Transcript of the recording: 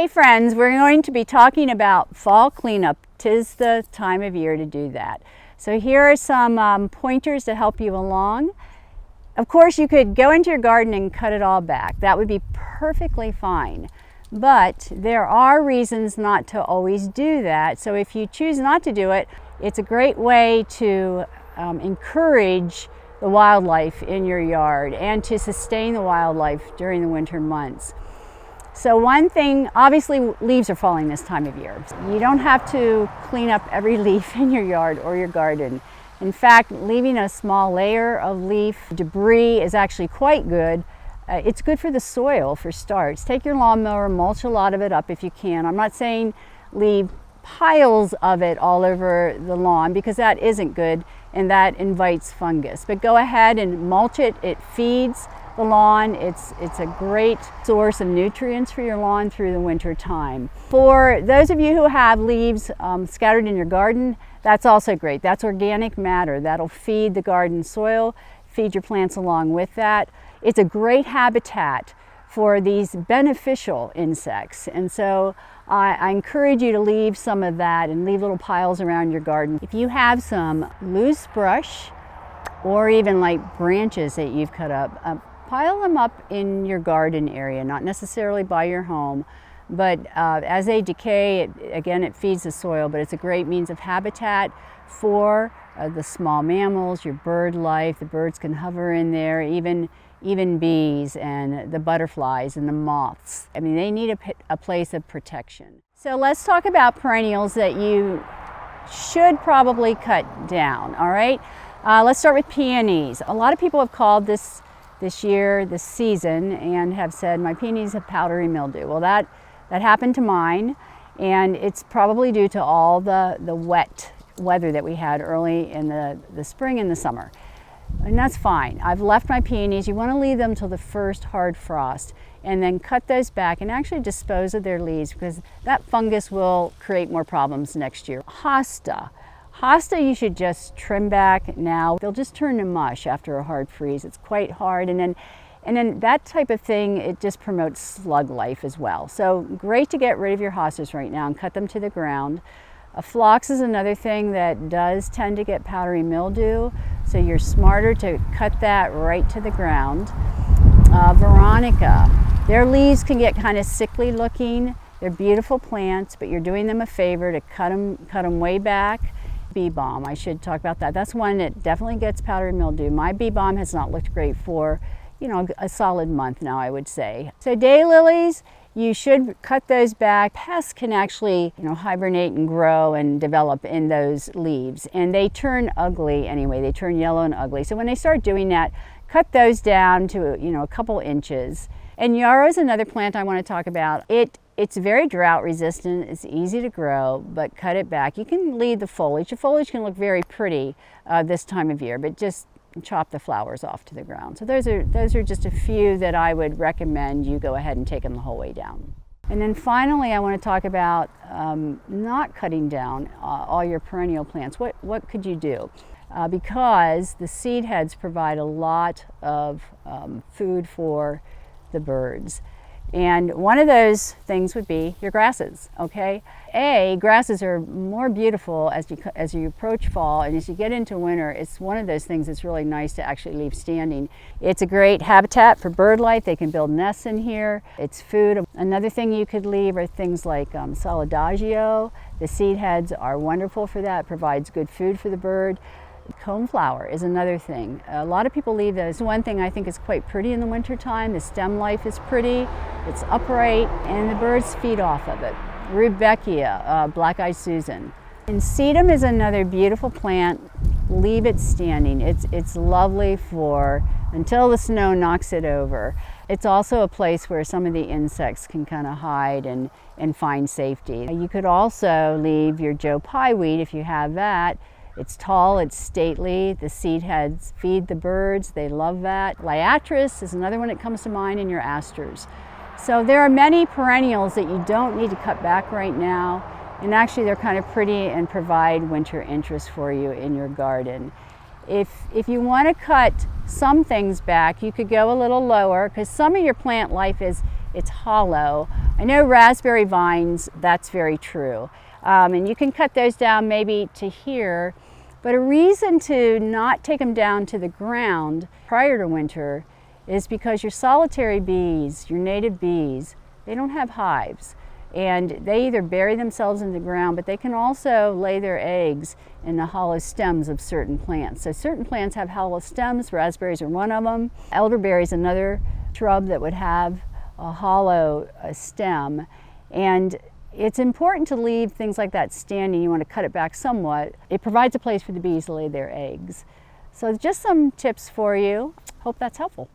Hey friends, we're going to be talking about fall cleanup. 'Tis the time of year to do that. So here are some pointers to help you along. Of course, you could go into your garden and cut it all back. That would be perfectly fine. But there are reasons not to always do that. So if you choose not to do it, it's a great way to encourage the wildlife in your yard and to sustain the wildlife during the winter months. So one thing, obviously leaves are falling this time of year. You don't have to clean up every leaf in your yard or your garden. In fact, leaving a small layer of leaf debris is actually quite good. It's good for the soil for starts. Take your lawnmower, mulch a lot of it up if you can. I'm not saying leave piles of it all over the lawn because that isn't good and that invites fungus. But go ahead and mulch it. It feeds the lawn. It's a great source of nutrients for your lawn through the winter time. For those of you who have leaves scattered in your garden, that's also great. That's organic matter. That'll feed the garden soil, feed your plants along with that. It's a great habitat for these beneficial insects. And so I encourage you to leave some of that and leave little piles around your garden. If you have some loose brush or even like branches that you've cut up, pile them up in your garden area, not necessarily by your home, but as they decay, it feeds the soil, but it's a great means of habitat for the small mammals, your bird life. The birds can hover in there, even bees and the butterflies and the moths. I mean, they need a place of protection. So let's talk about perennials that you should probably cut down, all right? Let's start with peonies. A lot of people have called this season, and have said, my peonies have powdery mildew. Well, that happened to mine, and it's probably due to all the wet weather that we had early in the spring and the summer. And that's fine. I've left my peonies. You want to leave them till the first hard frost and then cut those back and actually dispose of their leaves because that fungus will create more problems next year. Hosta you should just trim back now. They'll just turn to mush after a hard freeze. It's quite hard, and then that type of thing, it just promotes slug life as well. So great to get rid of your hostas right now and cut them to the ground. Phlox is another thing that does tend to get powdery mildew, so you're smarter to cut that right to the ground. Veronica, their leaves can get kind of sickly looking. They're beautiful plants, but you're doing them a favor to cut them way back. Bee balm, I should talk about that. That's one that definitely gets powdery mildew. My bee balm has not looked great for, a solid month now, I would say. So daylilies, you should cut those back. Pests can actually, hibernate and grow and develop in those leaves, and they turn ugly anyway. They turn yellow and ugly. So when they start doing that, cut those down to, a couple inches. And yarrow is another plant I want to talk about. It's very drought resistant, it's easy to grow, but cut it back. You can leave the foliage. The foliage can look very pretty this time of year, but just chop the flowers off to the ground. So those are just a few that I would recommend you go ahead and take them the whole way down. And then finally, I want to talk about not cutting down all your perennial plants. What could you do? Because the seed heads provide a lot of food for the birds. And one of those things would be your grasses, okay? Grasses are more beautiful as you approach fall, and as you get into winter, it's one of those things that's really nice to actually leave standing. It's a great habitat for bird life. They can build nests in here. It's food. Another thing you could leave are things like solidagio. The seed heads are wonderful for that, provides good food for the bird. Coneflower is another thing. A lot of people leave those. One thing I think is quite pretty in the wintertime. The stem life is pretty, it's upright, and the birds feed off of it. Rudbeckia, black-eyed Susan. And sedum is another beautiful plant. Leave it standing. It's lovely until the snow knocks it over. It's also a place where some of the insects can kind of hide and find safety. You could also leave your Joe Pye weed if you have that. It's tall, it's stately, the seed heads feed the birds, they love that. Liatris is another one that comes to mind, in your asters. So there are many perennials that you don't need to cut back right now, and actually they're kind of pretty and provide winter interest for you in your garden. If you want to cut some things back, you could go a little lower, because some of your plant life is it's hollow. I know raspberry vines, that's very true. And you can cut those down maybe to here, but a reason to not take them down to the ground prior to winter is because your solitary bees, your native bees, they don't have hives. And they either bury themselves in the ground, but they can also lay their eggs in the hollow stems of certain plants. So certain plants have hollow stems, raspberries are one of them. Elderberry is another shrub that would have a hollow stem. And it's important to leave things like that standing. You want to cut it back somewhat. It provides a place for the bees to lay their eggs. So just some tips for you. Hope that's helpful.